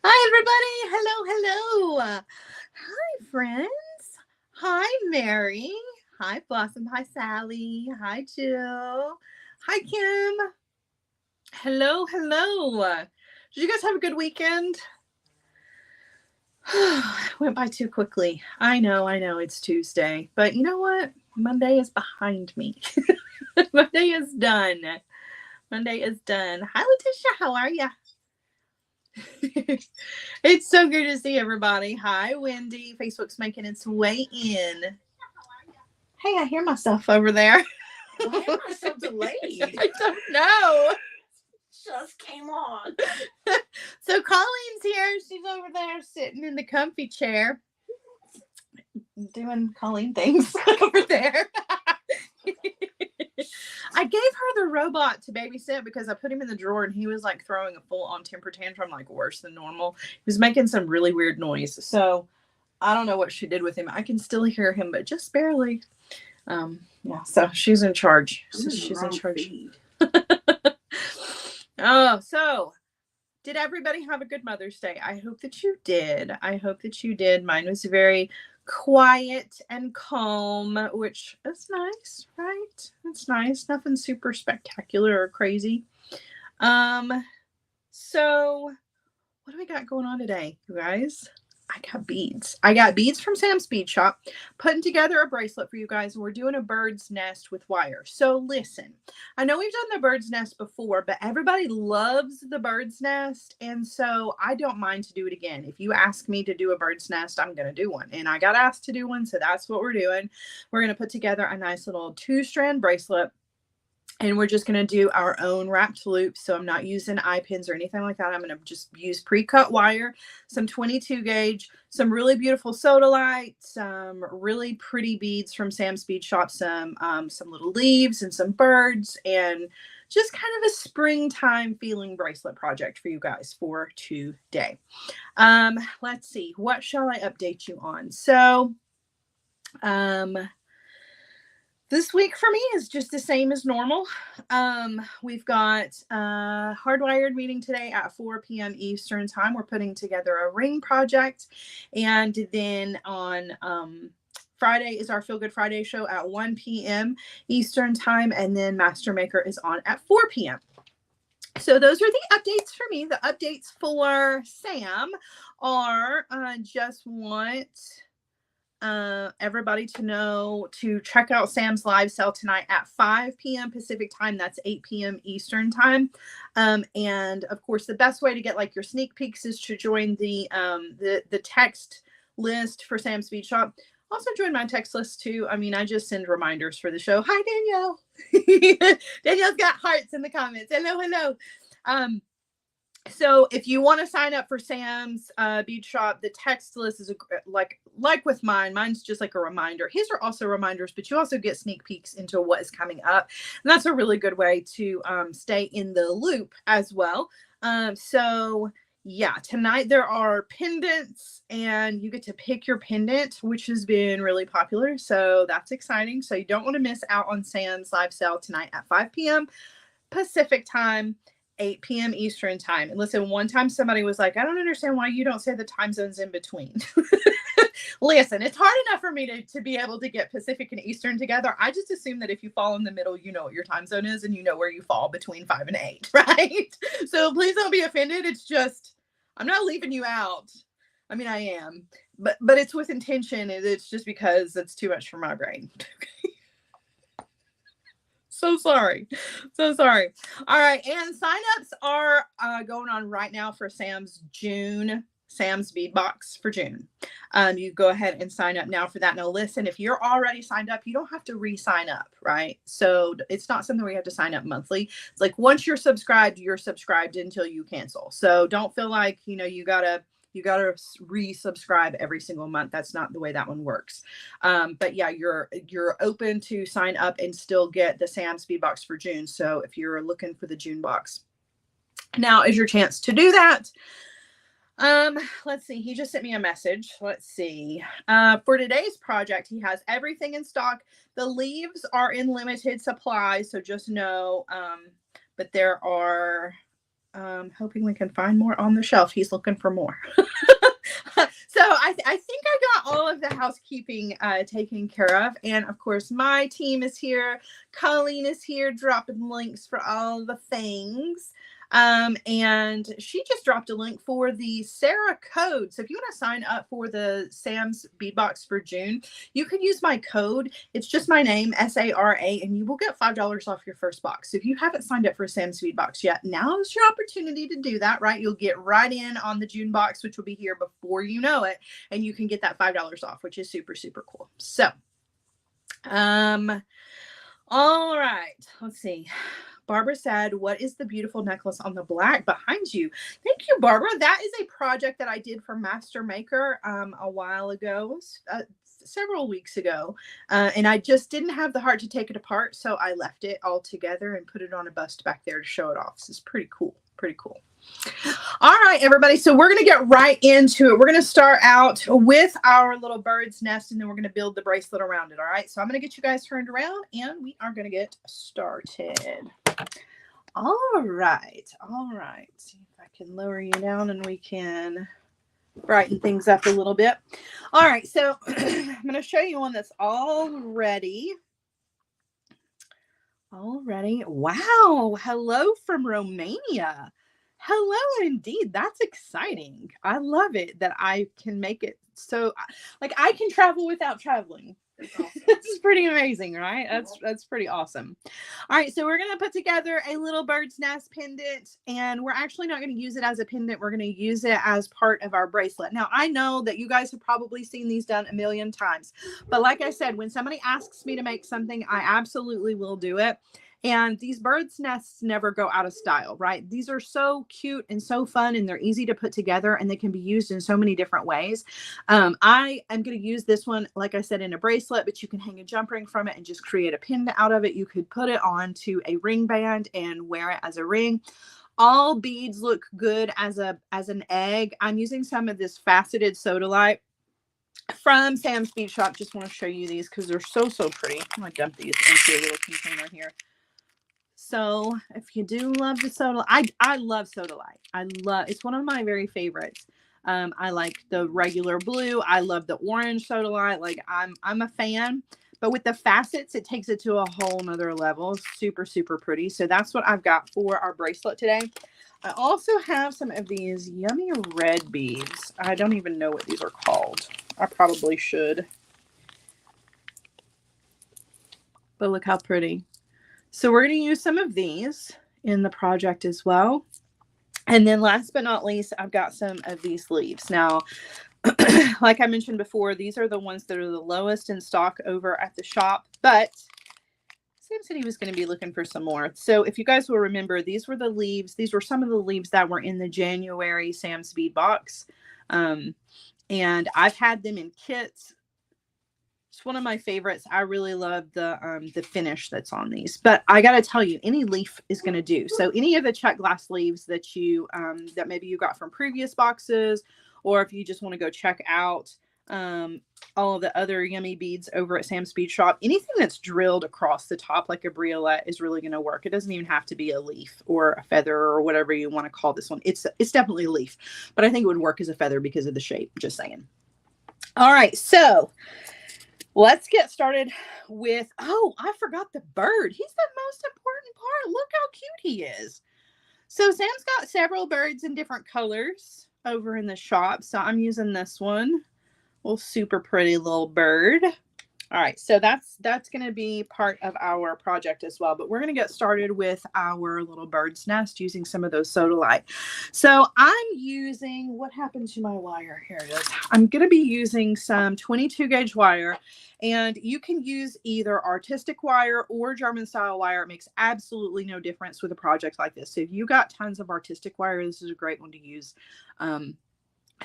Hi, everybody. Hello, hello. Hi, friends. Hi, Mary. Hi, Blossom. Hi, Sally. Hi, Jill. Hi, Kim. Hello, hello. Did you guys have a good weekend? Went by too quickly. I know, it's Tuesday. But you know what? Monday is behind me. Monday is done. Monday is done. Hi, Letitia. How are you? It's so good to see everybody. Hi, Wendy. Facebook's making its way in. Hey, I hear myself over there. Why am I so delayed? I don't know. Just came on. So Colleen's here. She's over there sitting in the comfy chair doing Colleen things over there. I gave her the robot to babysit because I put him in the drawer and he was like throwing a full on temper tantrum, like worse than normal. He was making some really weird noise. So I don't know what she did with him. I can still hear him, but just barely. Yeah, so she's in charge. She's in charge. Oh, so did everybody have a good Mother's Day? I hope that you did. I hope that you did. Mine was very quiet and calm, which is nice, right? It's nice. Nothing super spectacular or crazy. So what do we got going on today, you guys? I got beads. I got beads from Sam's Bead Shop, putting together a bracelet for you guys, and we're doing a bird's nest with wire. So listen, I know we've done the bird's nest before, but everybody loves the bird's nest, and so I don't mind to do it again. If you ask me to do a bird's nest, I'm going to do one, and I got asked to do one, so that's what we're doing. We're going to put together a nice little 2-strand bracelet. And we're just going to do our own wrapped loops. So I'm not using eye pins or anything like that. I'm going to just use pre-cut wire, some 22 gauge, some really beautiful sodalite, some really pretty beads from Sam's Bead Shop, some little leaves and some birds, and just kind of a springtime feeling bracelet project for you guys for today. Let's see. What shall I update you on? So, this week for me is just the same as normal. We've got a hardwired meeting today at 4 p.m. Eastern time. We're putting together a ring project. And then on Friday is our Feel Good Friday show at 1 p.m. Eastern time. And then Master Maker is on at 4 p.m. So those are the updates for me. The updates for Sam are just want everybody to know to check out Sam's live sale tonight at 5 p.m. Pacific time. That's 8 p.m. Eastern time. And of course, the best way to get like your sneak peeks is to join the text list for Sam's Bead Shop. Also join my text list too. I mean, I just send reminders for the show. Hi, Danielle. Danielle's got hearts in the comments. Hello, hello. So if you want to sign up for Sam's Bead Shop, the text list is like with mine. Mine's just like a reminder. His are also reminders, but you also get sneak peeks into what is coming up. And that's a really good way to stay in the loop as well. So yeah, tonight there are pendants and you get to pick your pendant, which has been really popular. So that's exciting. So you don't want to miss out on Sam's live sale tonight at 5 p.m. Pacific time. 8 p.m. Eastern time. And listen, one time somebody was like, I don't understand why you don't say the time zones in between. Listen, it's hard enough for me to be able to get Pacific and Eastern together. I just assume that if you fall in the middle, you know what your time zone is and you know where you fall between 5 and 8, right? So please don't be offended. It's just, I'm not leaving you out. I mean, I am, but it's with intention. It's just because it's too much for my brain. So sorry. So sorry. All right. And signups are going on right now for Sam's Bead Box for June. You go ahead and sign up now for that. Now, listen, if you're already signed up, you don't have to re-sign up, right? So it's not something where you have to sign up monthly. It's like once you're subscribed until you cancel. So don't feel like, you gotta resubscribe every single month. That's not the way that one works. But yeah, you're open to sign up and still get the Sam's Bead Box for June. So if you're looking for the June box, now is your chance to do that. Let's see. He just sent me a message. Let's see. For today's project, he has everything in stock. The leaves are in limited supply, so just know. But there are Hoping we can find more on the shelf. He's looking for more. So I think I got all of the housekeeping taken care of. And of course, my team is here. Colleen is here dropping links for all the things. And she just dropped a link for the Sara code. So if you want to sign up for the Sam's Beadbox for June, you can use my code. It's just my name, Sara, and you will get $5 off your first box. So if you haven't signed up for Sam's Beadbox yet, now is your opportunity to do that, right? You'll get right in on the June box, which will be here before you know it, and you can get that $5 off, which is super, super cool. So, all right, let's see. Barbara said, what is the beautiful necklace on the black behind you? Thank you, Barbara. That is a project that I did for Master Maker a while ago, several weeks ago. And I just didn't have the heart to take it apart. So I left it all together and put it on a bust back there to show it off. This is pretty cool. Pretty cool. All right, everybody. So we're going to get right into it. We're going to start out with our little bird's nest, and then we're going to build the bracelet around it. All right. So I'm going to get you guys turned around, and we are going to get started. All right. All right. See if I can lower you down and we can brighten things up a little bit. All right. So I'm going to show you one that's all ready. Already. Wow. Hello from Romania. Hello, indeed. That's exciting. I love it that I can make it so, like, I can travel without traveling. Awesome. This is pretty amazing, right? That's pretty awesome. All right, so we're going to put together a little bird's nest pendant, and we're actually not going to use it as a pendant. We're going to use it as part of our bracelet. Now, I know that you guys have probably seen these done a million times, but like I said, when somebody asks me to make something, I absolutely will do it. And these bird's nests never go out of style, right? These are so cute and so fun, and they're easy to put together, and they can be used in so many different ways. I am going to use this one, like I said, in a bracelet, but you can hang a jump ring from it and just create a pendant out of it. You could put it onto a ring band and wear it as a ring. All beads look good as an egg. I'm using some of this faceted sodalite from Sam's Bead Shop. Just want to show you these because they're so pretty. I'm going to dump these into a little container here. So if you do love the soda, I love sodalite. It's one of my very favorites. I like the regular blue. I love the orange sodalite. Like I'm a fan, but with the facets, it takes it to a whole nother level. Super, super pretty. So that's what I've got for our bracelet today. I also have some of these yummy red beads. I don't even know what these are called. I probably should. But look how pretty. So we're going to use some of these in the project as well. And then last but not least, I've got some of these leaves. Now, like I mentioned before, these are the ones that are the lowest in stock over at the shop. But Sam said he was going to be looking for some more. So if you guys will remember, these were the leaves. These were some of the leaves that were in the January Sam's Bead box. And I've had them in kits. It's one of my favorites. I really love the finish that's on these, but I got to tell you, any leaf is going to do. So any of the check glass leaves that you, that maybe you got from previous boxes, or if you just want to go check out all of the other yummy beads over at Sam's Bead Shop, anything that's drilled across the top like a briolette is really going to work. It doesn't even have to be a leaf or a feather or whatever you want to call this one. It's definitely a leaf, but I think it would work as a feather because of the shape. Just saying. All right, so let's get started with, oh, I forgot the bird. He's the most important part. Look how cute he is. So Sam's got several birds in different colors over in the shop. So I'm using this one. Little super pretty little bird. All right, so that's going to be part of our project as well. But we're going to get started with our little bird's nest using some of those sodalite. So I'm using, what happened to my wire? Here it is. I'm going to be using some 22 gauge wire, and you can use either artistic wire or German style wire. It makes absolutely no difference with a project like this. So if you got tons of artistic wire, this is a great one to use.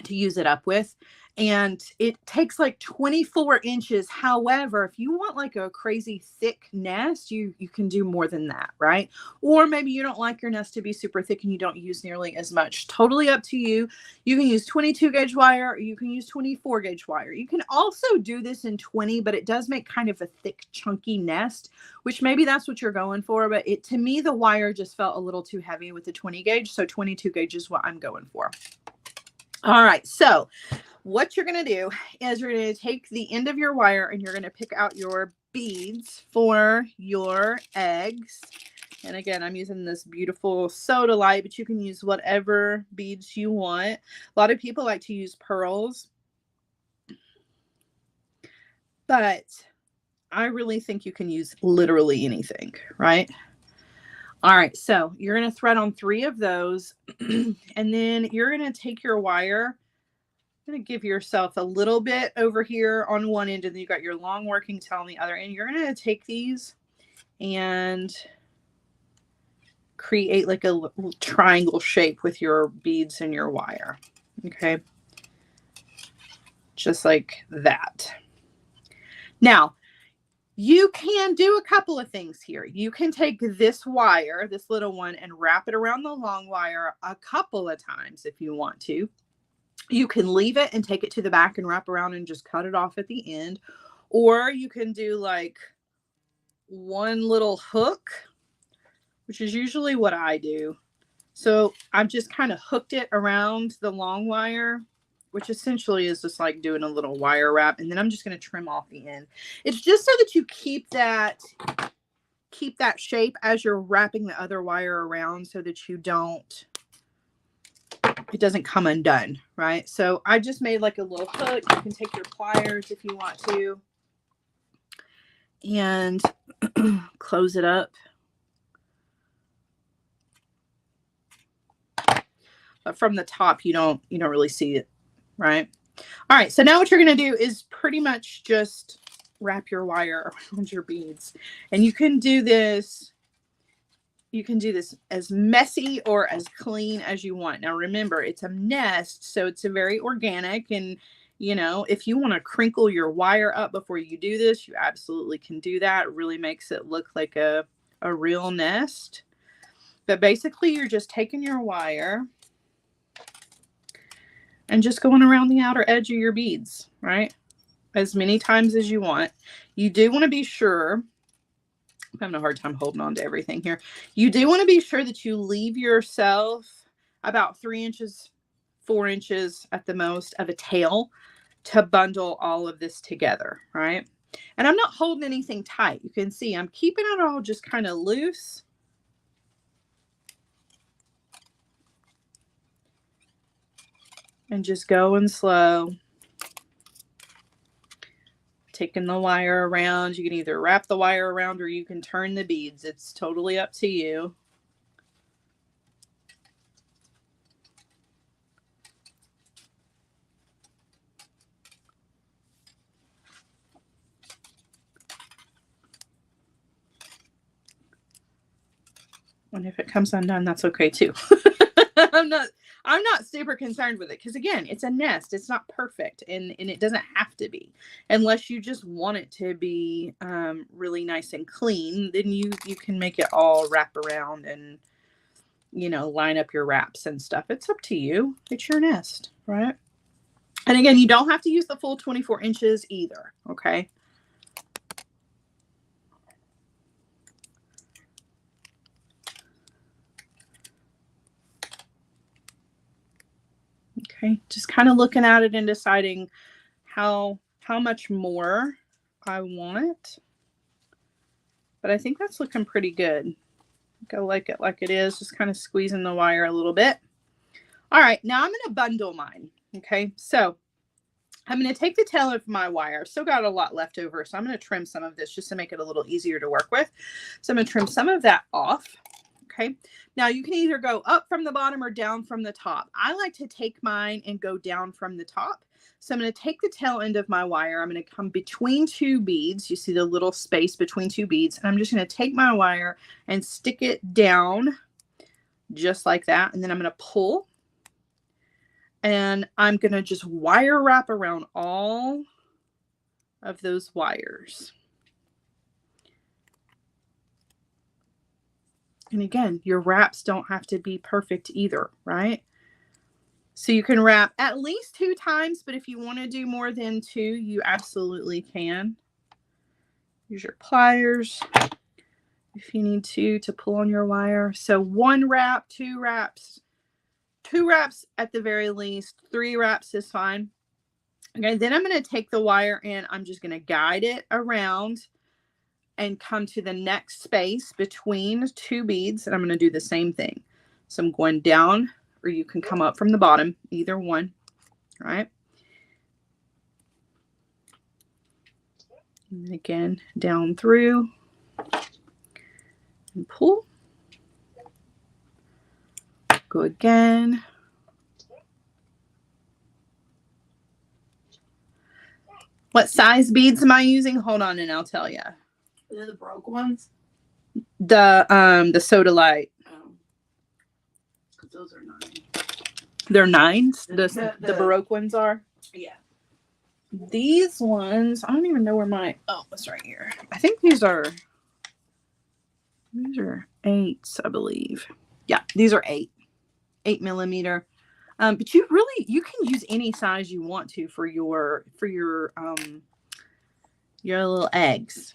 to use it up with. And it takes like 24 inches. However, if you want like a crazy thick nest, you can do more than that, right? Or maybe you don't like your nest to be super thick and you don't use nearly as much. Totally up to you. You can use 22 gauge wire, or you can use 24 gauge wire. You can also do this in 20, but it does make kind of a thick, chunky nest, which maybe that's what you're going for. But to me, the wire just felt a little too heavy with the 20 gauge. So 22 gauge is what I'm going for. All right, so what you're going to do is you're going to take the end of your wire and you're going to pick out your beads for your eggs. And again, I'm using this beautiful soda light, but you can use whatever beads you want. A lot of people like to use pearls, but I really think you can use literally anything, right? All right, so you're going to thread on 3 of those, and then you're going to take your wire. I'm going to give yourself a little bit over here on one end, and then you got your long working tail on the other end. You're going to take these and create like a little triangle shape with your beads and your wire. Okay, just like that. Now, you can do a couple of things here. You can take this wire, this little one, and wrap it around the long wire a couple of times if you want to. You can leave it and take it to the back and wrap around and just cut it off at the end. Or you can do like one little hook, which is usually what I do. So I've just kind of hooked it around the long wire, which essentially is just like doing a little wire wrap. And then I'm just going to trim off the end. It's just so that you keep that shape as you're wrapping the other wire around, so that it doesn't come undone, right? So I just made like a little hook. You can take your pliers if you want to and close it up. But from the top, you don't really see it, right? All right, so now what you're going to do is pretty much just wrap your wire around your beads. And you can do this as messy or as clean as you want. Now remember, it's a nest, so it's a very organic, and if you want to crinkle your wire up before you do this, you absolutely can do that. It really makes it look like a real nest. But basically, you're just taking your wire and just going around the outer edge of your beads, right? As many times as you want. You do want to be sure, I'm having a hard time holding on to everything here. You do want to be sure that you leave yourself about 3 inches, 4 inches at the most of a tail to bundle all of this together, right? And I'm not holding anything tight. You can see I'm keeping it all just kind of loose. And just going slow. Taking the wire around. You can either wrap the wire around or you can turn the beads. It's totally up to you. And if it comes undone, that's okay too. I'm not super concerned with it, because again, it's a nest. It's not perfect, and it doesn't have to be, unless you just want it to be really nice and clean. Then you can make it all wrap around and line up your wraps and stuff. It's up to you. It's your nest, right? And again, you don't have to use the full 24 inches either. Okay. Okay, just kind of looking at it and deciding how much more I want. But I think that's looking pretty good. Go like it is, just kind of squeezing the wire a little bit. All right, now I'm going to bundle mine. Okay, so I'm going to take the tail of my wire. Still got a lot left over, so I'm going to trim some of this just to make it a little easier to work with. So I'm going to trim some of that off. Okay, now you can either go up from the bottom or down from the top. I like to take mine and go down from the top. So I'm going to take the tail end of my wire. I'm going to come between 2 beads. You see the little space between 2 beads. And I'm just going to take my wire and stick it down just like that. And then I'm going to pull. And I'm going to just wire wrap around all of those wires. And again, your wraps don't have to be perfect either, right? So you can wrap at least 2 times, but if you want to do more than 2, you absolutely can. Use your pliers if you need to pull on your wire. So 1 wrap, 2 wraps, 2 wraps at the very least, 3 wraps is fine. Okay, then I'm going to take the wire and I'm just going to guide it around and come to the next space between 2 beads, and I'm going to do the same thing. So I'm going down, or you can come up from the bottom, either one, right? And then again, down through and pull. Go again. What size beads am I using? Hold on and I'll tell you. They're the broke ones. The Sodalite. Oh. Because those are 9. They're 9s. The Baroque ones are. Yeah. These ones, I don't even know where my, oh, it's right here. I think these are 8s, I believe. Yeah, these are 8 millimeter. But you can use any size you want to for your little eggs.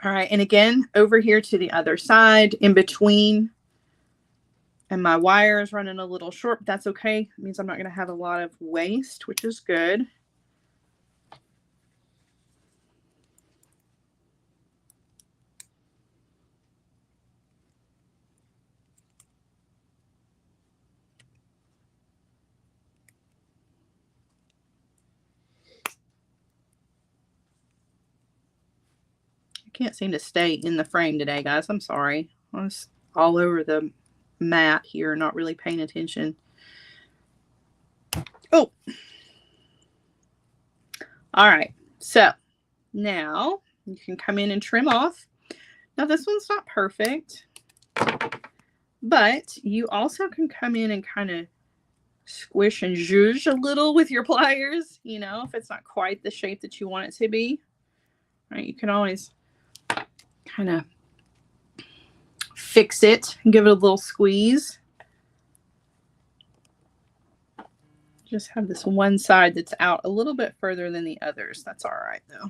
All right, and again, over here to the other side, in between, and my wire is running a little short, but that's okay. It means I'm not going to have a lot of waste, which is good. Can't seem to stay in the frame today, guys. I'm sorry. I was all over the mat here, not really paying attention. Oh. All right. So now you can come in and trim off. Now this one's not perfect, but you also can come in and kind of squish and zhuzh a little with your pliers, you know, if it's not quite the shape that you want it to be. All right, you can always kind of fix it and give it a little squeeze. Just have this one side that's out a little bit further than the others. That's all right though.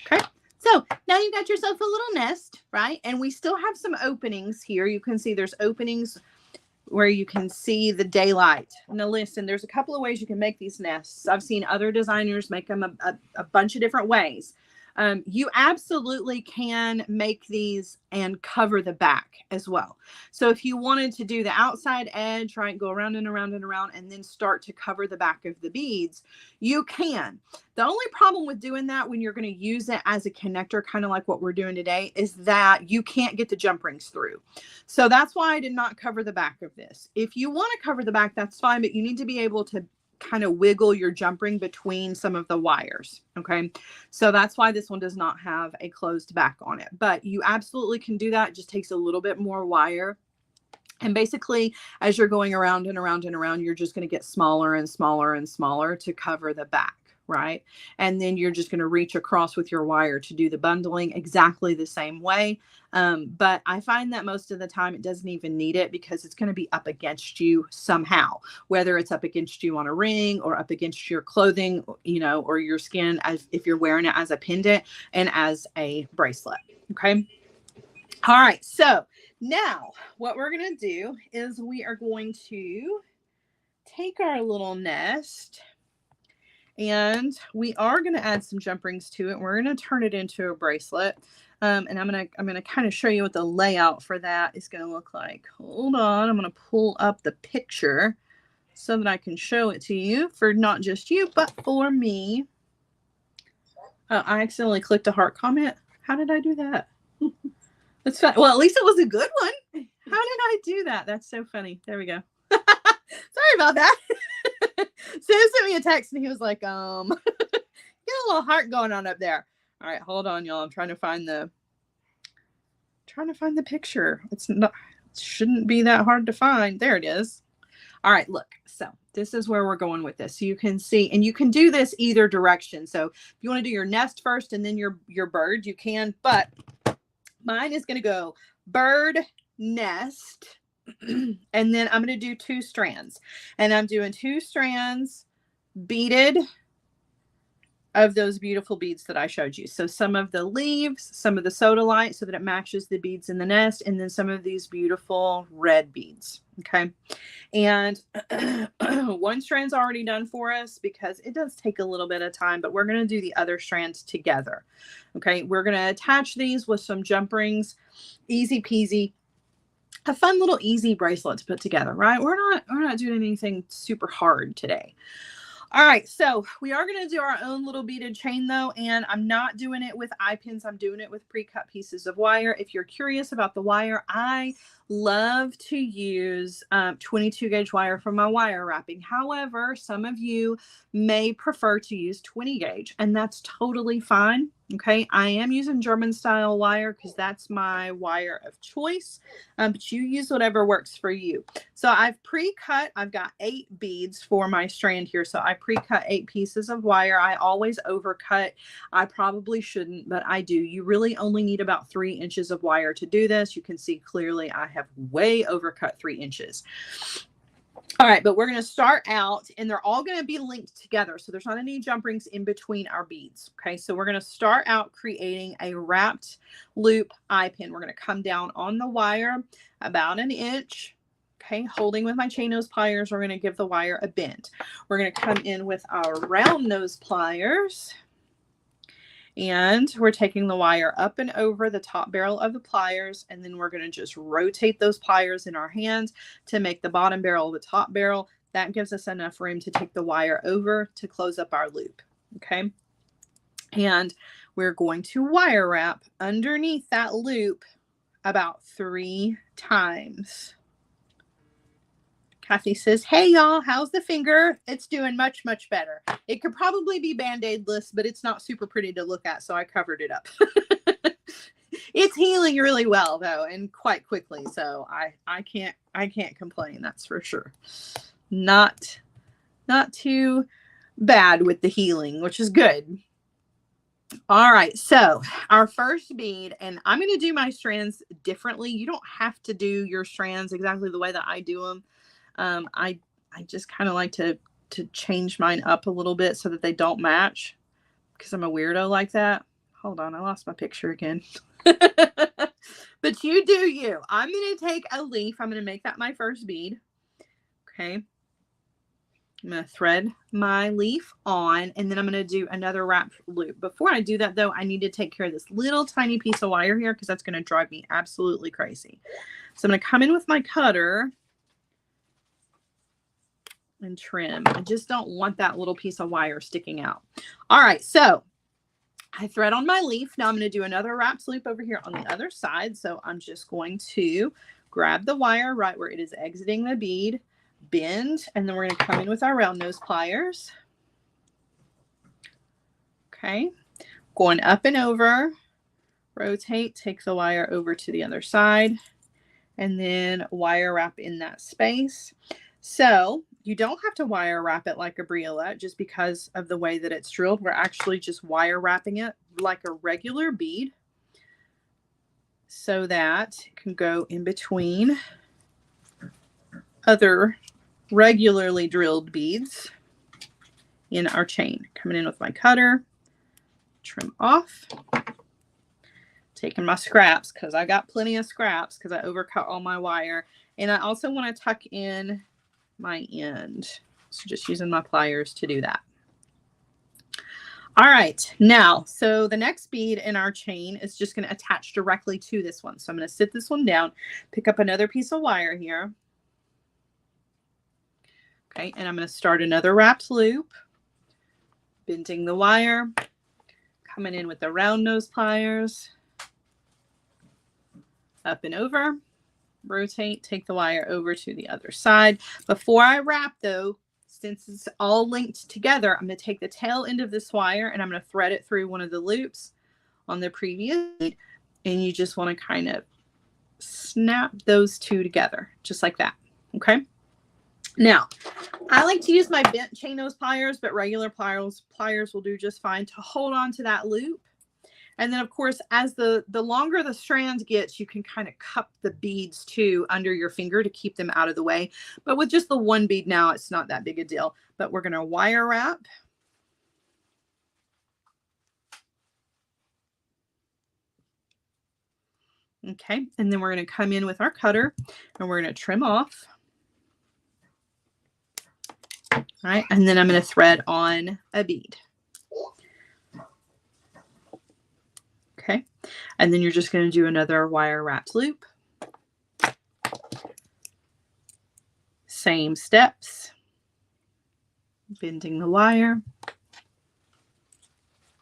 Okay, so now you got yourself a little nest, right? And we still have some openings here. You can see there's openings where you can see the daylight. Now listen, there's a couple of ways you can make these nests. I've seen other designers make them a bunch of different ways. You absolutely can make these and cover the back as well. So if you wanted to do the outside edge, right, go around and around and around, and then start to cover the back of the beads, you can. The only problem with doing that when you're going to use it as a connector, kind of like what we're doing today, is that you can't get the jump rings through. So that's why I did not cover the back of this. If you want to cover the back, that's fine, but you need to be able to kind of wiggle your jump ring between some of the wires. Okay. So that's why this one does not have a closed back on it, but you absolutely can do that. It just takes a little bit more wire. And basically, as you're going around and around and around, you're just going to get smaller and smaller and smaller to cover the back, right? And then you're just going to reach across with your wire to do the bundling exactly the same way. But I find that most of the time it doesn't even need it because it's going to be up against you somehow, whether it's up against you on a ring or up against your clothing, you know, or your skin, as if you're wearing it as a pendant and as a bracelet. Okay. All right. So now what we're going to do is we are going to take our little nest and we are going to add some jump rings to it. We're going to turn it into a bracelet. And I'm going to kind of show you what the layout for that is going to look like. Hold on. I'm going to pull up the picture so that I can show it to you for not just you, but for me. Oh, I accidentally clicked a heart comment. How did I do that? That's fine. Well, at least it was a good one. How did I do that? That's so funny. There we go. Sorry about that. Sam sent me a text and he was like, get a little heart going on up there. All right, hold on, y'all. I'm trying to find the picture. It shouldn't be that hard to find. There it is. All right, look, so this is where we're going with this. So you can see, and you can do this either direction. So if you want to do your nest first and then your bird, you can, but mine is going to go bird, nest, and then I'm going to do 2 strands. And I'm doing 2 strands beaded of those beautiful beads that I showed you. So some of the leaves, some of the sodalite so that it matches the beads in the nest, and then some of these beautiful red beads. Okay. And 1 strand's already done for us because it does take a little bit of time, but we're going to do the other strands together. Okay. We're going to attach these with some jump rings, easy peasy. A fun little easy bracelet to put together, right? We're not doing anything super hard today. All right, so we are going to do our own little beaded chain though, and I'm not doing it with eye pins. I'm doing it with pre-cut pieces of wire. If you're curious about the wire, I love to use 22 gauge wire for my wire wrapping. However, some of you may prefer to use 20 gauge, and that's totally fine. Okay, I am using German style wire because that's my wire of choice, but you use whatever works for you. So I've pre-cut, I've got 8 beads for my strand here. So I pre-cut 8 pieces of wire. I always overcut. I probably shouldn't, but I do. You really only need about 3 inches of wire to do this. You can see clearly I have way overcut 3 inches. All right, but we're going to start out, and they're all going to be linked together. So there's not any jump rings in between our beads. Okay, so we're going to start out creating a wrapped loop eye pin. We're going to come down on the wire about 1 inch. Okay, holding with my chain nose pliers, we're going to give the wire a bend. We're going to come in with our round nose pliers. And we're taking the wire up and over the top barrel of the pliers, and then we're going to just rotate those pliers in our hands to make the bottom barrel the top barrel. That gives us enough room to take the wire over to close up our loop. Okay. And we're going to wire wrap underneath that loop about 3 times. Kathy says, hey, y'all, how's the finger? It's doing much, much better. It could probably be Band-Aid-less, but it's not super pretty to look at, so I covered it up. It's healing really well, though, and quite quickly, so I can't complain, that's for sure. Not too bad with the healing, which is good. All right, so our first bead, and I'm going to do my strands differently. You don't have to do your strands exactly the way that I do them. I just kind of like to change mine up a little bit so that they don't match because I'm a weirdo like that. Hold on, I lost my picture again. But you do you. I'm going to take a leaf. I'm going to make that my first bead. Okay. I'm going to thread my leaf on, and then I'm going to do another wrap loop. Before I do that, though, I need to take care of this little tiny piece of wire here because that's going to drive me absolutely crazy. So I'm going to come in with my cutter and trim. I just don't want that little piece of wire sticking out. All right, so I thread on my leaf. Now I'm going to do another wrapped loop over here on the other side. So I'm just going to grab the wire right where it is exiting the bead, bend, and then we're going to come in with our round nose pliers. Okay, going up and over, rotate, take the wire over to the other side, and then wire wrap in that space. So you don't have to wire wrap it like a Bracelet just because of the way that it's drilled. We're actually just wire wrapping it like a regular bead so that it can go in between other regularly drilled beads in our chain. Coming in with my cutter, trim off, taking my scraps because I got plenty of scraps because I overcut all my wire. And I also want to tuck in my end. So just using my pliers to do that. All right, now, so the next bead in our chain is just going to attach directly to this one. So I'm going to sit this one down, pick up another piece of wire here. Okay, and I'm going to start another wrapped loop, bending the wire, coming in with the round nose pliers, up and over, rotate, take the wire over to the other side. Before I wrap though, since it's all linked together, I'm going to take the tail end of this wire and I'm going to thread it through one of the loops on the previous bead, and you just want to kind of snap those two together just like that. Okay. Now, I like to use my bent chain nose pliers, but regular pliers will do just fine to hold on to that loop. And then, of course, as the longer the strand gets, you can kind of cup the beads too under your finger to keep them out of the way. But with just the one bead now, it's not that big a deal. But we're going to wire wrap. Okay, and then we're going to come in with our cutter and we're going to trim off. All right, and then I'm going to thread on a bead. Okay, and then you're just going to do another wire wrapped loop. Same steps. Bending the wire.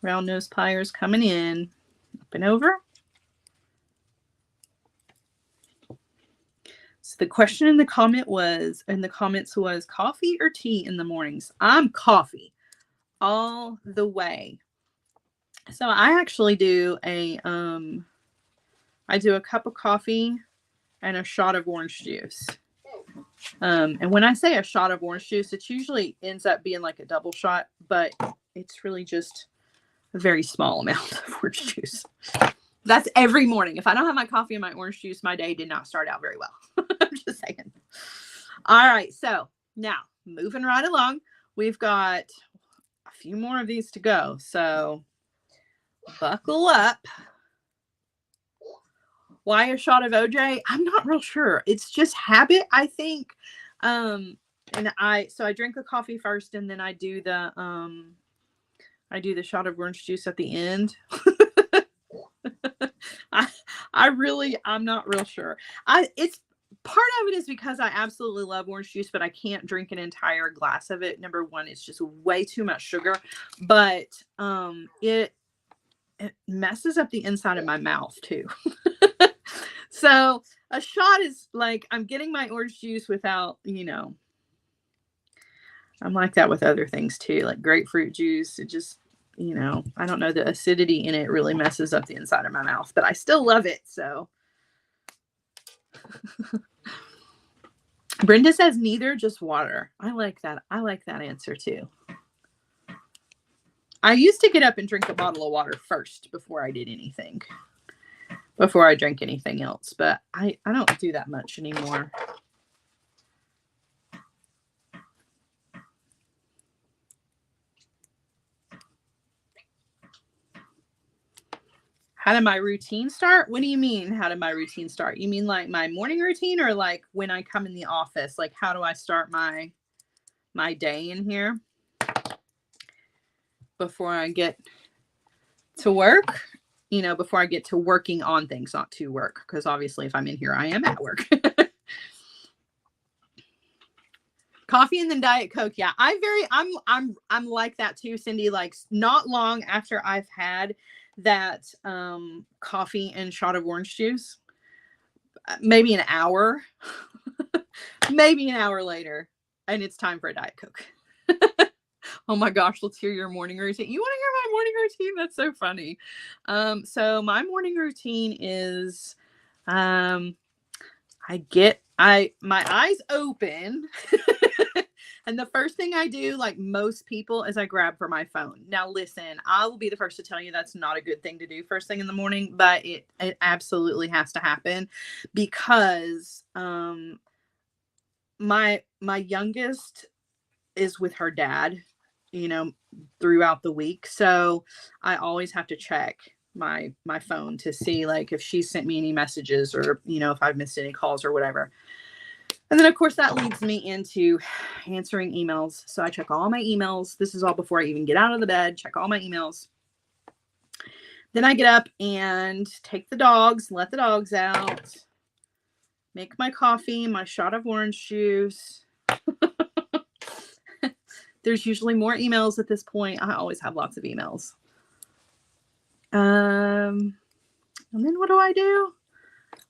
Round nose pliers coming in, up and over. So the question in the comments was coffee or tea in the mornings. I'm coffee all the way. So I actually do a cup of coffee and a shot of orange juice. And when I say a shot of orange juice, it usually ends up being like a double shot, but it's really just a very small amount of orange juice. That's every morning. If I don't have my coffee and my orange juice, my day did not start out very well. I'm just saying. All right. So now moving right along, we've got a few more of these to go. So buckle up. Why a shot of OJ? I'm not real sure. It's just habit, I think. And I drink the coffee first, and then I do the shot of orange juice at the end. I'm not real sure. It's part of it is because I absolutely love orange juice, but I can't drink an entire glass of it. Number one, it's just way too much sugar, but it messes up the inside of my mouth too. So a shot is like I'm getting my orange juice without, I'm like that with other things too, like grapefruit juice. It just, I don't know, the acidity in it really messes up the inside of my mouth, but I still love it. So Brenda says neither, just water. I like that. I like that answer too. I used to get up and drink a bottle of water first before I did anything, before I drank anything else, but I don't do that much anymore. How did my routine start? What do you mean, how did my routine start? You mean like my morning routine, or like when I come in the office? Like, how do I start my day in here before I get to work? Before I get to working on things, not to work, because obviously if I'm in here, I am at work. Coffee and then Diet Coke. Yeah, I'm like that too, Cindy. Like not long after I've had that coffee and shot of orange juice, maybe an hour, maybe an hour later, and it's time for a Diet Coke. Oh my gosh, let's hear your morning routine. You want to hear my morning routine? That's so funny. So my morning routine is my eyes open. And the first thing I do, like most people, is I grab for my phone. Now, listen, I will be the first to tell you that's not a good thing to do first thing in the morning, but it absolutely has to happen because my youngest is with her dad, throughout the week. So I always have to check my phone to see like if she sent me any messages or, if I've missed any calls or whatever. And then, of course, that leads me into answering emails. So I check all my emails. This is all before I even get out of the bed. Check all my emails. Then I get up and take the dogs, let the dogs out, make my coffee, my shot of orange juice. There's usually more emails at this point. I always have lots of emails. And then what do I do?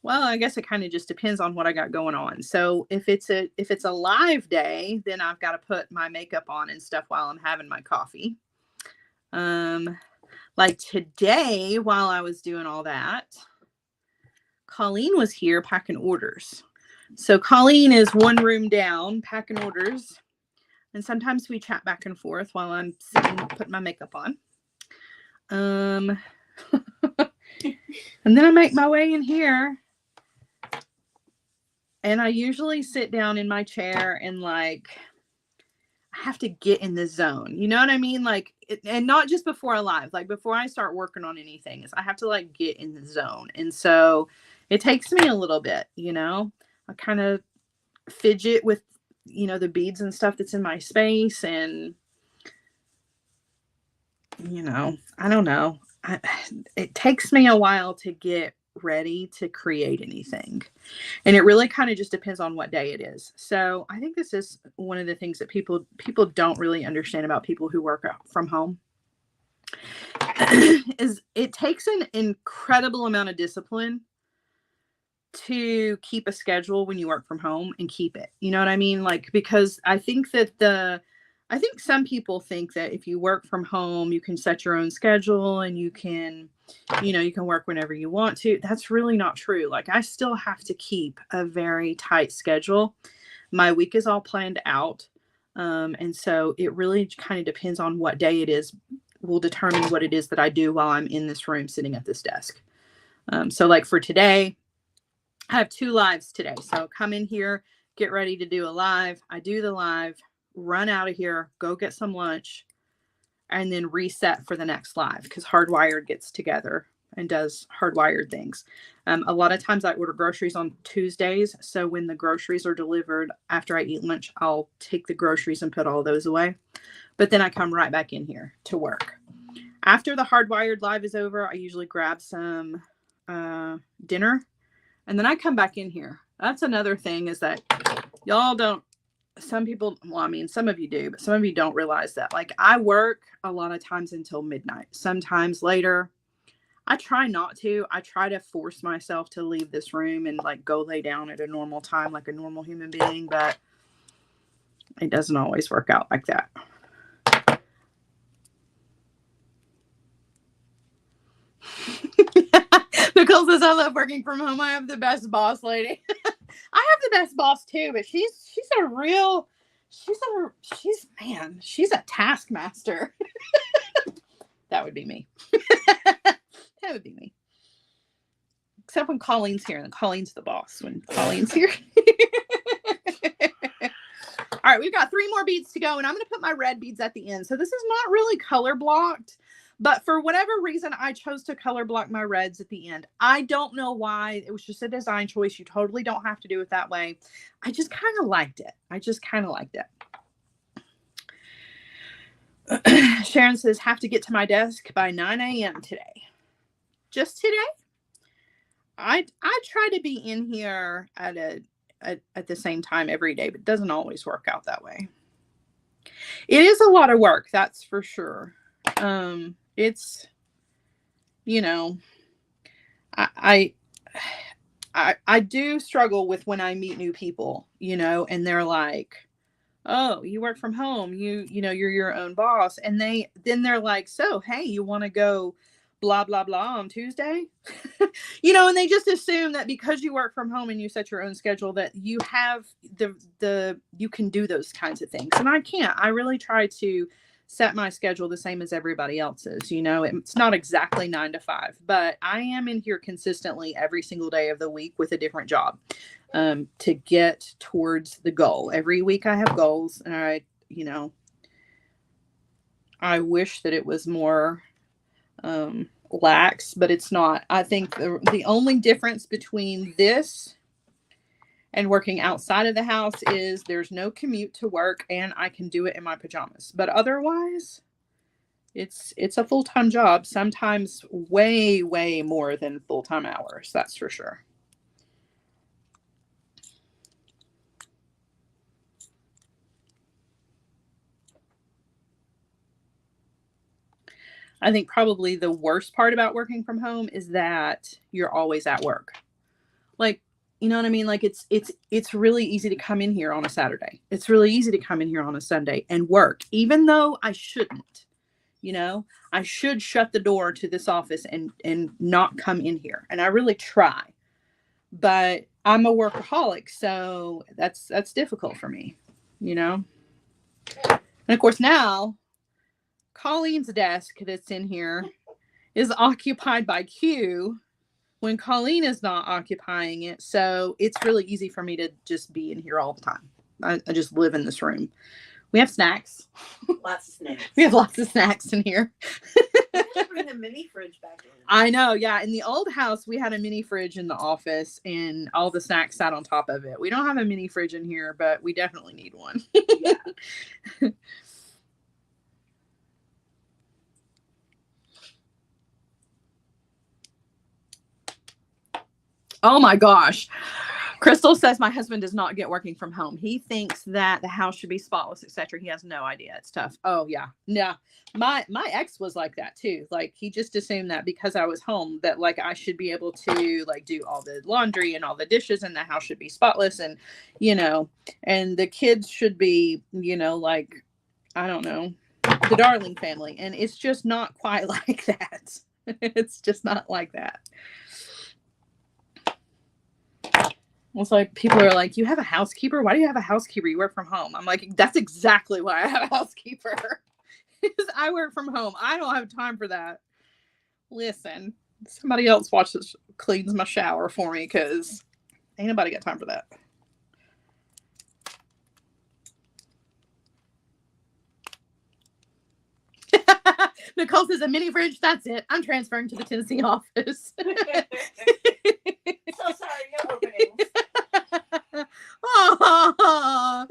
Well, I guess it kind of just depends on what I got going on. So if it's a live day, then I've got to put my makeup on and stuff while I'm having my coffee. Like today, while I was doing all that, Colleen was here packing orders. So Colleen is one room down, packing orders. And sometimes we chat back and forth while I'm sitting, putting my makeup on. And then I make my way in here. And I usually sit down in my chair and like, I have to get in the zone. You know what I mean? Like, and not just before I live, like before I start working on anything, is I have to like get in the zone. And so it takes me a little bit, you know, I kind of fidget with, you know, the beads and stuff that's in my space. And, you know, I don't know. It takes me a while to get ready to create anything. And it really kind of just depends on what day it is. So I think this is one of the things that people don't really understand about people who work from home is it takes an incredible amount of discipline to keep a schedule when you work from home and keep it. You know what I mean? Like, because I think some people think that if you work from home, you can set your own schedule and you can, you know, you can work whenever you want to. That's really not true. Like, I still have to keep a very tight schedule. My week is all planned out. And so it really kind of depends on what day it is, will determine what it is that I do while I'm in this room sitting at this desk. So like for today, I have 2 lives today. So come in here, get ready to do a live. I do the live, run out of here, go get some lunch, and then reset for the next live because Hardwired gets together and does Hardwired things. A lot of times I order groceries on Tuesdays. So when the groceries are delivered after I eat lunch, I'll take the groceries and put all those away. But then I come right back in here to work. After the Hardwired live is over, I usually grab some dinner. And then I come back in here. That's another thing is that y'all don't, some people, well, I mean, some of you do, but some of you don't realize that. Like, I work a lot of times until midnight, sometimes later. I try not to. I try to force myself to leave this room and like go lay down at a normal time, like a normal human being, but it doesn't always work out like that. Nicole says, I love working from home. I have the best boss lady. I have the best boss too, but she's a taskmaster. That would be me. That would be me. Except when Colleen's here, and Colleen's the boss when Colleen's here. All right, we've got 3 more beads to go, and I'm going to put my red beads at the end. So this is not really color blocked, but for whatever reason, I chose to color block my reds at the end. I don't know why. It was just a design choice. You totally don't have to do it that way. I just kind of liked it. Sharon says, have to get to my desk by 9 a.m. today. Just today? I try to be in here at the same time every day, but it doesn't always work out that way. It is a lot of work, that's for sure. It's, you know, I do struggle with when I meet new people, you know, and they're like, oh, you work from home, you know, you're your own boss. And they're like, so, hey, you want to go blah, blah, blah on Tuesday? You know, and they just assume that because you work from home and you set your own schedule that you have you can do those kinds of things. And I can't. I really try to set my schedule the same as everybody else's. You know, it's not exactly 9 to 5, but I am in here consistently every single day of the week with a different job to get towards the goal. Every week I have goals, and I wish that it was more lax, but it's not. I think the only difference between this and working outside of the house is there's no commute to work and I can do it in my pajamas. But otherwise, it's a full-time job, sometimes way, way more than full-time hours. That's for sure. I think probably the worst part about working from home is that you're always at work. Like, you know what I mean? Like it's really easy to come in here on a Saturday. It's really easy to come in here on a Sunday and work, even though I shouldn't. You know, I should shut the door to this office and not come in here. And I really try. But I'm a workaholic, so that's difficult for me, you know. And of course now Colleen's desk that's in here is occupied by Q when Colleen is not occupying it. So it's really easy for me to just be in here all the time. I just live in this room. We have snacks. Lots of snacks. We have lots of snacks in here. Bring the mini fridge back in. I know, yeah. In the old house, we had a mini fridge in the office and all the snacks sat on top of it. We don't have a mini fridge in here, but we definitely need one. Yeah. Oh my gosh. Crystal says my husband does not get working from home. He thinks that the house should be spotless, etc. He has no idea. It's tough. Oh yeah. Yeah. My ex was like that too. Like he just assumed that because I was home that like I should be able to like do all the laundry and all the dishes and the house should be spotless and you know, and the kids should be, you know, like I don't know, the Darling family. And it's just not quite like that. It's just not like that. It's like people are like, you have a housekeeper? Why do you have a housekeeper? You work from home. I'm like, that's exactly why I have a housekeeper. Because I work from home. I don't have time for that. Listen, somebody else cleans my shower for me because ain't nobody got time for that. Nicole says a mini fridge. That's it. I'm transferring to the Tennessee office. So sorry, no openings. Oh,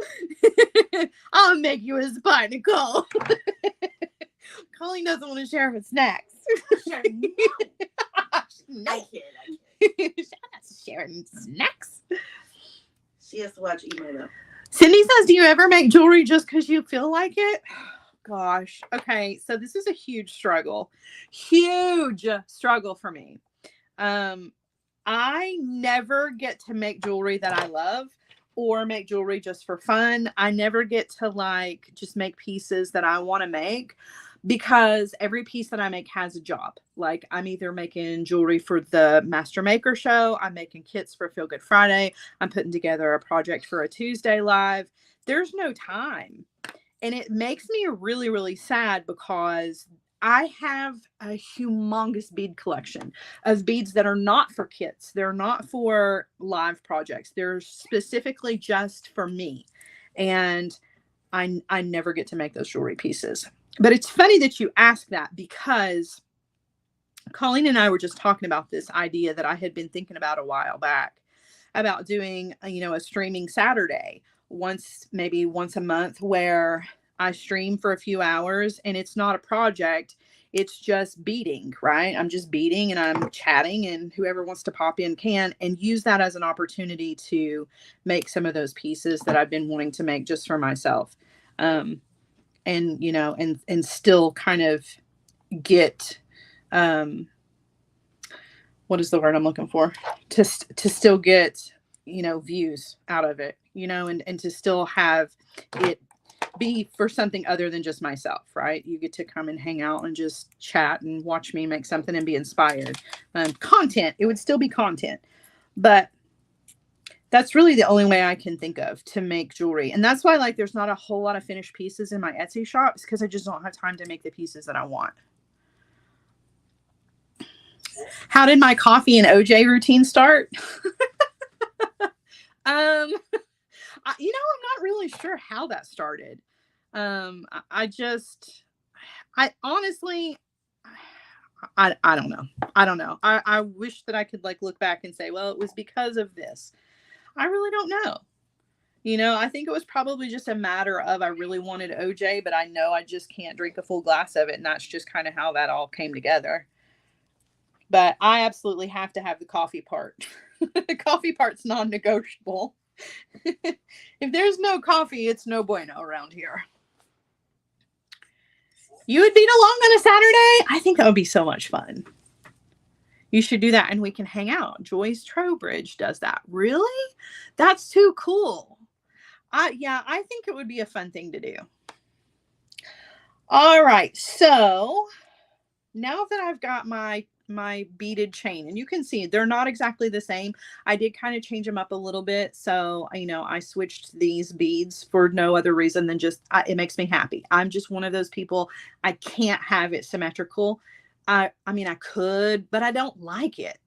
I'll make you a spot, Nicole. Colleen doesn't want to share her snacks. Sure, no. I kid. She's not sharing snacks. She has to watch emo though. Cindy says, do you ever make jewelry just because you feel like it? Gosh. Okay. So this is a huge struggle for me. I never get to make jewelry that I love or make jewelry just for fun. I never get to like just make pieces that I want to make because every piece that I make has a job. Like I'm either making jewelry for the Master Maker show. I'm making kits for Feel Good Friday. I'm putting together a project for a Tuesday live. There's no time. And it makes me really, really sad because I have a humongous bead collection of beads that are not for kits. They're not for live projects. They're specifically just for me. And I never get to make those jewelry pieces. But it's funny that you ask that because Colleen and I were just talking about this idea that I had been thinking about a while back about doing, you know, a streaming Saturday maybe once a month where I stream for a few hours and it's not a project. It's just beading, right? I'm just beading and I'm chatting and whoever wants to pop in can and use that as an opportunity to make some of those pieces that I've been wanting to make just for myself. And, you know, and still kind of get, what is the word I'm looking for? To still get, you know, views out of it, you know, and to still have it be for something other than just myself, right? You get to come and hang out and just chat and watch me make something and be inspired. Content, it would still be content, but that's really the only way I can think of to make jewelry. And that's why like there's not a whole lot of finished pieces in my Etsy shops because I just don't have time to make the pieces that I want. How did my coffee and OJ routine start? You know, I'm not really sure how that started. I honestly, I don't know. I don't know. I wish that I could like look back and say, well, it was because of this. I really don't know. You know, I think it was probably just a matter of I really wanted OJ, but I know I just can't drink a full glass of it. And that's just kind of how that all came together. But I absolutely have to have the coffee part. The coffee part's non-negotiable. If there's no coffee, it's no bueno around here. You would beat along on a Saturday? I think that would be so much fun. You should do that and we can hang out. Joyce Trowbridge does that. Really? That's too cool. Yeah, I think it would be a fun thing to do. All right. So now that I've got my my beaded chain, and you can see they're not exactly the same. I did kind of change them up a little bit. So, I switched these beads for no other reason than just it makes me happy. I'm just one of those people. I can't have it symmetrical. I mean, I could, but I don't like it.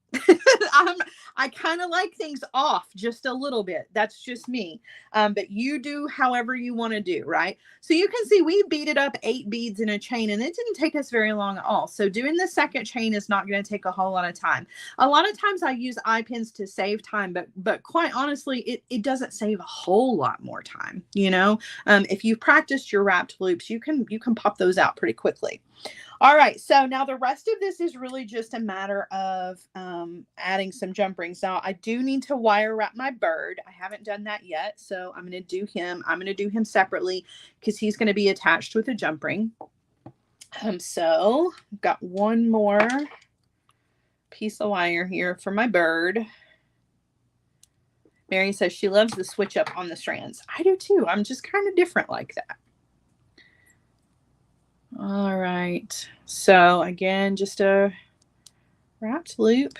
I kind of like things off just a little bit. That's just me. But you do however you want to do, right? So you can see we beaded up 8 beads in a chain, and it didn't take us very long at all. So doing the second chain is not going to take a whole lot of time. A lot of times I use eye pins to save time, but quite honestly, it doesn't save a whole lot more time. If you've practiced your wrapped loops, you can pop those out pretty quickly. All right, so now the rest of this is really just a matter of adding some jump rings. Now, I do need to wire wrap my bird. I haven't done that yet, so I'm going to do him. I'm going to do him separately because he's going to be attached with a jump ring. So I've got one more piece of wire here for my bird. Mary says she loves the switch up on the strands. I do too. I'm just kind of different like that. All right, so again, just a wrapped loop.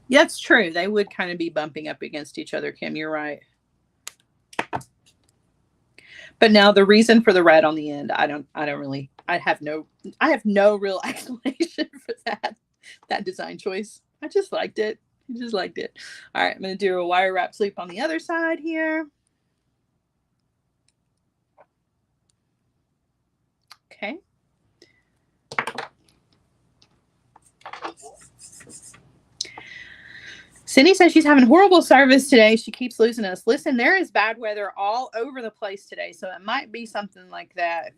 Yeah, it's true. They would kind of be bumping up against each other, Kim. You're right. But now the reason for the red on the end, I have no real explanation for that design choice. I just liked it. All right, I'm going to do a wire wrap sleeve on the other side here. Okay. Cindy says she's having horrible service today. She keeps losing us. Listen, there is bad weather all over the place today, so it might be something like that.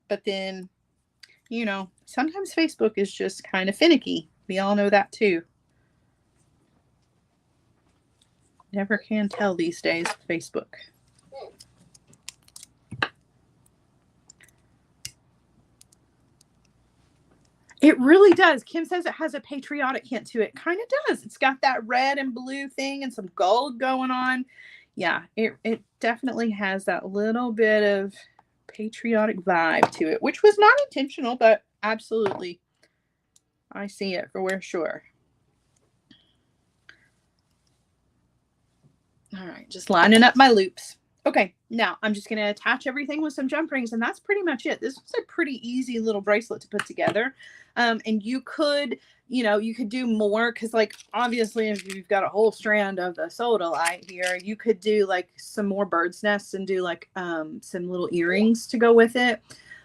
But then, sometimes Facebook is just kind of finicky. We all know that too. Never can tell these days with Facebook. It really does. Kim says it has a patriotic hint to it. Kind of does. It's got that red and blue thing and some gold going on. Yeah, it definitely has that little bit of patriotic vibe to it, which was not intentional, but absolutely. I see it for sure. All right, just lining up my loops. Okay, now I'm just going to attach everything with some jump rings, and that's pretty much it. This was a pretty easy little bracelet to put together. And you could do more because, like, obviously, if you've got a whole strand of the sodalite here, you could do like some more bird's nests and do like some little earrings to go with it.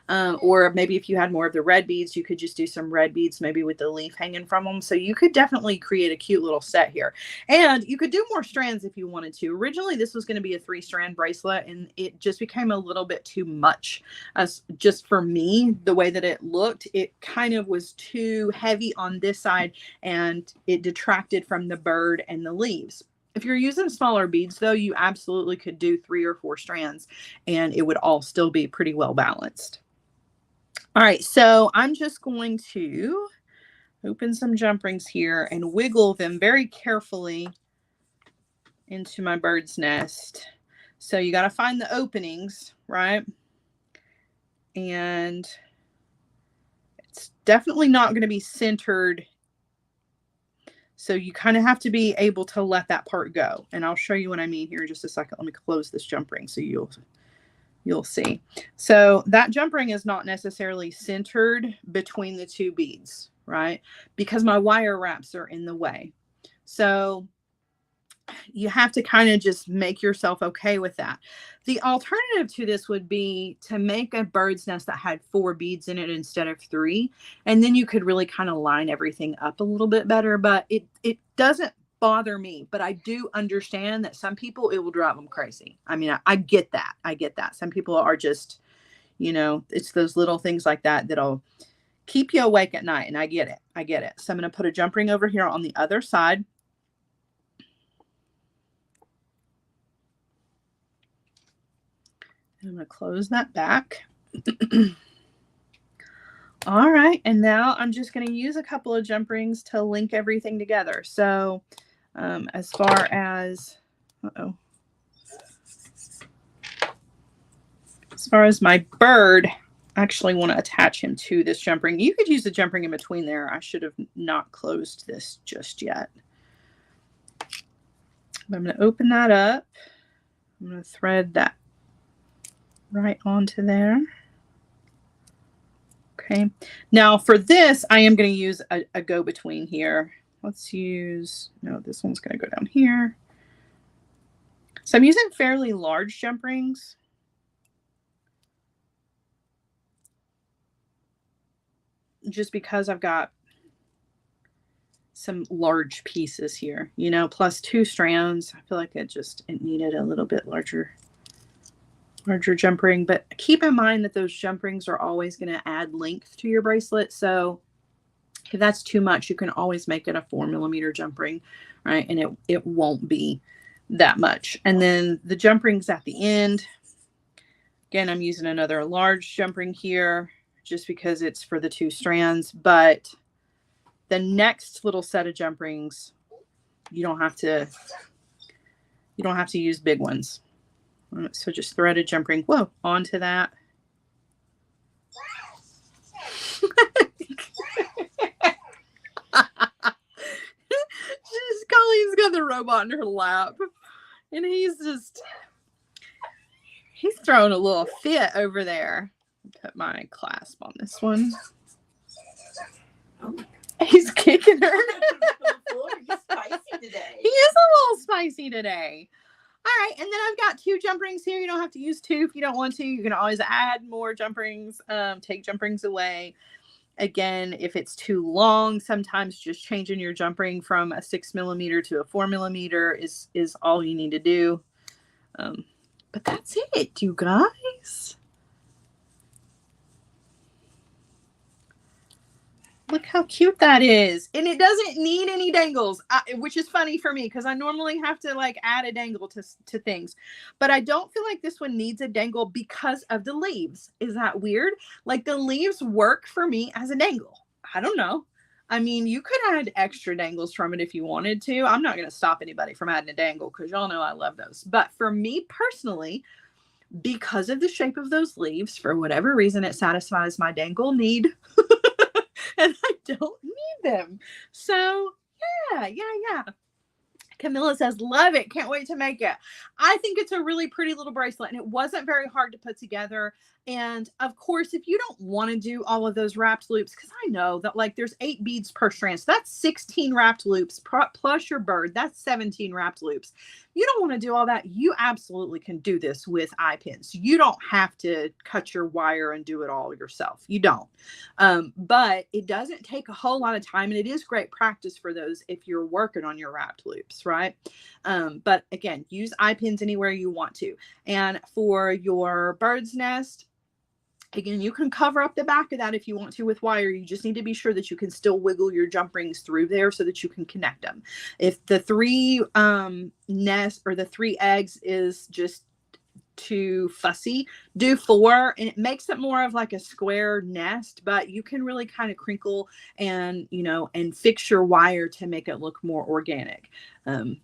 Or maybe if you had more of the red beads, you could just do some red beads, maybe with the leaf hanging from them. So you could definitely create a cute little set here. And you could do more strands if you wanted to. Originally, this was going to be a 3-strand bracelet, and it just became a little bit too much. Just for me, the way that it looked, it kind of was too heavy on this side, and it detracted from the bird and the leaves. If you're using smaller beads, though, you absolutely could do 3 or 4 strands, and it would all still be pretty well balanced. All right, so I'm just going to open some jump rings here and wiggle them very carefully into my bird's nest. So you got to find the openings, right? And it's definitely not going to be centered. So you kind of have to be able to let that part go. And I'll show you what I mean here in just a second. Let me close this jump ring so you'll see. So that jump ring is not necessarily centered between the 2 beads, right? Because my wire wraps are in the way. So you have to kind of just make yourself okay with that. The alternative to this would be to make a bird's nest that had 4 beads in it instead of 3. And then you could really kind of line everything up a little bit better, but it doesn't bother me, but I do understand that some people, it will drive them crazy. I mean, I get that. Some people are just, it's those little things like that that'll keep you awake at night. And I get it. So I'm going to put a jump ring over here on the other side. I'm going to close that back. All right, and now I'm just going to use a couple of jump rings to link everything together. So as far as, as far as my bird, I actually want to attach him to this jump ring. You could use the jump ring in between there. I should have not closed this just yet. But I'm going to open that up. I'm going to thread that right onto there. Okay, now for this, I am going to use a go-between here. Let's use, no, this one's going to go down here. So I'm using fairly large jump rings. Just because I've got some large pieces here, you know, plus 2 strands. I feel like it needed a little bit larger jump ring, but keep in mind that those jump rings are always going to add length to your bracelet. So if that's too much, you can always make it a 4mm jump ring, right? And it won't be that much. And then the jump rings at the end, again, I'm using another large jump ring here just because it's for the 2 strands, but the next little set of jump rings, you don't have to use big ones. So just thread a jump ring, whoa, onto that. Colleen's got the robot in her lap, and he's throwing a little fit over there. Put my clasp on this one. He's kicking her. He's spicy today. He is a little spicy today. All right, and then I've got 2 jump rings here. You don't have to use 2 if you don't want to. You can always add more jump rings, take jump rings away. Again, if it's too long, sometimes just changing your jump ring from a 6mm to a 4mm is all you need to do. But that's it, you guys. Look how cute that is. And it doesn't need any dangles, which is funny for me because I normally have to like add a dangle to things. But I don't feel like this one needs a dangle because of the leaves. Is that weird? Like the leaves work for me as a dangle. I don't know. I mean, you could add extra dangles from it if you wanted to. I'm not going to stop anybody from adding a dangle because y'all know I love those. But for me personally, because of the shape of those leaves, for whatever reason, it satisfies my dangle need. And I don't need them. So yeah. Camilla says, love it. Can't wait to make it. I think it's a really pretty little bracelet, and it wasn't very hard to put together. And of course, if you don't want to do all of those wrapped loops, because I know that like there's 8 beads per strand, so that's 16 wrapped loops plus your bird, that's 17 wrapped loops. You don't want to do all that. You absolutely can do this with eye pins. You don't have to cut your wire and do it all yourself. You don't. But it doesn't take a whole lot of time, and it is great practice for those if you're working on your wrapped loops, right? But again, use eye pins anywhere you want to. And for your bird's nest, again, you can cover up the back of that if you want to with wire. You just need to be sure that you can still wiggle your jump rings through there so that you can connect them. If the 3 nest or the 3 eggs is just too fussy, do 4, and it makes it more of like a square nest, but you can really kind of crinkle and, you know, and fix your wire to make it look more organic.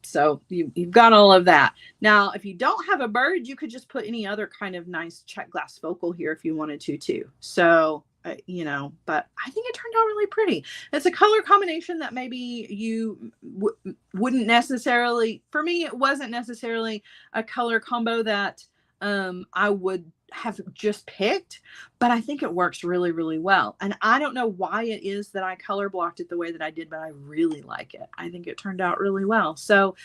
So you've got all of that. Now, if you don't have a bird, you could just put any other kind of nice check glass focal here if you wanted to too. So you know, but I think it turned out really pretty. It's a color combination that maybe you wouldn't necessarily, for me, it wasn't necessarily a color combo that I would have just picked, but I think it works really, really well. And I don't know why it is that I color blocked it the way that I did, but I really like it. I think it turned out really well. So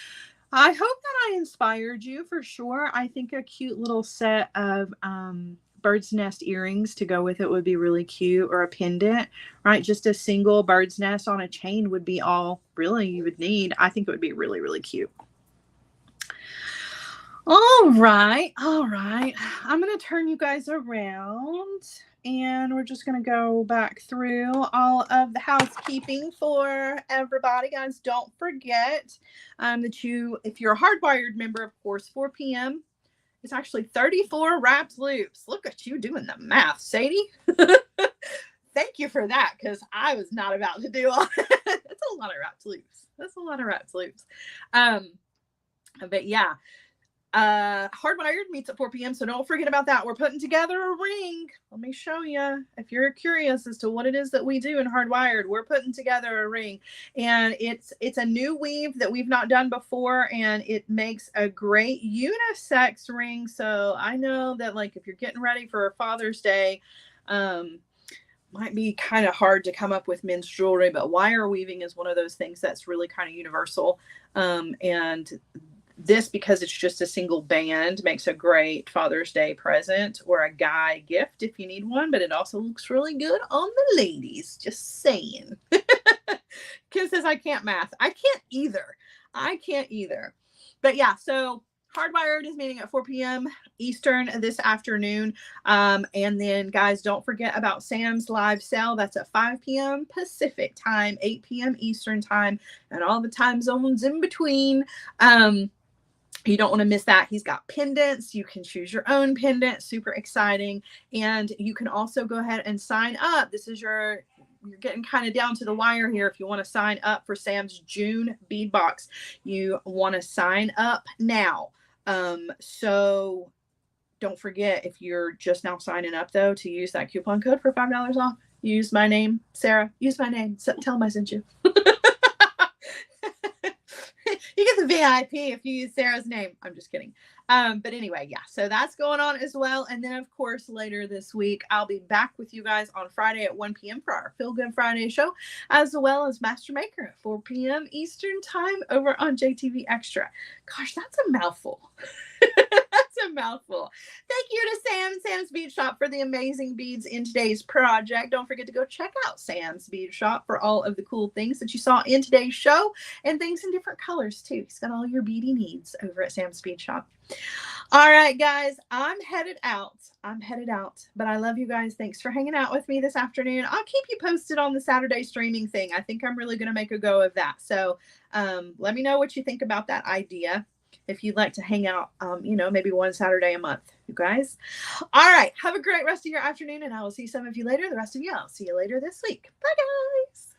I hope that I inspired you for sure. I think a cute little set of bird's nest earrings to go with it would be really cute, or a pendant, right? Just a single bird's nest on a chain would be all really you would need. I think it would be really, really cute. All right. I'm going to turn you guys around, and we're just going to go back through all of the housekeeping for everybody. Guys, don't forget that if you're a hardwired member, of course, 4 p.m. It's actually 34 wrapped loops. Look at you doing the math, Sadie. thank you for that, because I was not about to do all that. That's a lot of wraps loops. That's a lot of wraps loops. But yeah, Hardwired meets at 4 p.m. So don't forget about that. We're putting together a ring. Let me show you. If you're curious as to what it is that we do in Hardwired, we're putting together a ring, and it's a new weave that we've not done before, and it makes a great unisex ring. So I know that, like, if you're getting ready for Father's Day, might be kind of hard to come up with men's jewelry, but wire weaving is one of those things that's really kind of universal. And this, because it's just a single band, makes a great Father's Day present or a guy gift if you need one, but it also looks really good on the ladies. Just saying. Kim says, I can't math. I can't either. But yeah, so Hardwired is meeting at 4 p.m. Eastern this afternoon. And then, guys, don't forget about Sam's live sale. That's at 5 p.m. Pacific time, 8 p.m. Eastern time, and all the time zones in between. You don't want to miss that. He's got pendants. You can choose your own pendant. Super exciting. And you can also go ahead and sign up. This is you're getting kind of down to the wire here. If you want to sign up for Sam's June bead box, you want to sign up now. So don't forget, if you're just now signing up, though, to use that coupon code for $5 off. Use my name, Sarah. Use my name. Tell them I sent you. You get the VIP if you use Sarah's name. I'm just kidding. But anyway, yeah, so that's going on as well. And then, of course, later this week, I'll be back with you guys on Friday at 1 p.m. for our Feel Good Friday show, as well as Master Maker at 4 p.m. Eastern time over on JTV Extra. Gosh, that's a mouthful. That's a mouthful. Thank you to Sam's Bead Shop for the amazing beads in today's project. Don't forget to go check out Sam's Bead Shop for all of the cool things that you saw in today's show, and things in different colors too. He's got all your beady needs over at Sam's Bead Shop. All right, guys, I'm headed out, but I love you guys. Thanks for hanging out with me this afternoon. I'll keep you posted on the Saturday streaming thing. I think I'm really going to make a go of that. So let me know what you think about that idea. If you'd like to hang out, maybe one Saturday a month, you guys. All right. Have a great rest of your afternoon, and I will see some of you later. The rest of you, I'll see you later this week. Bye, guys.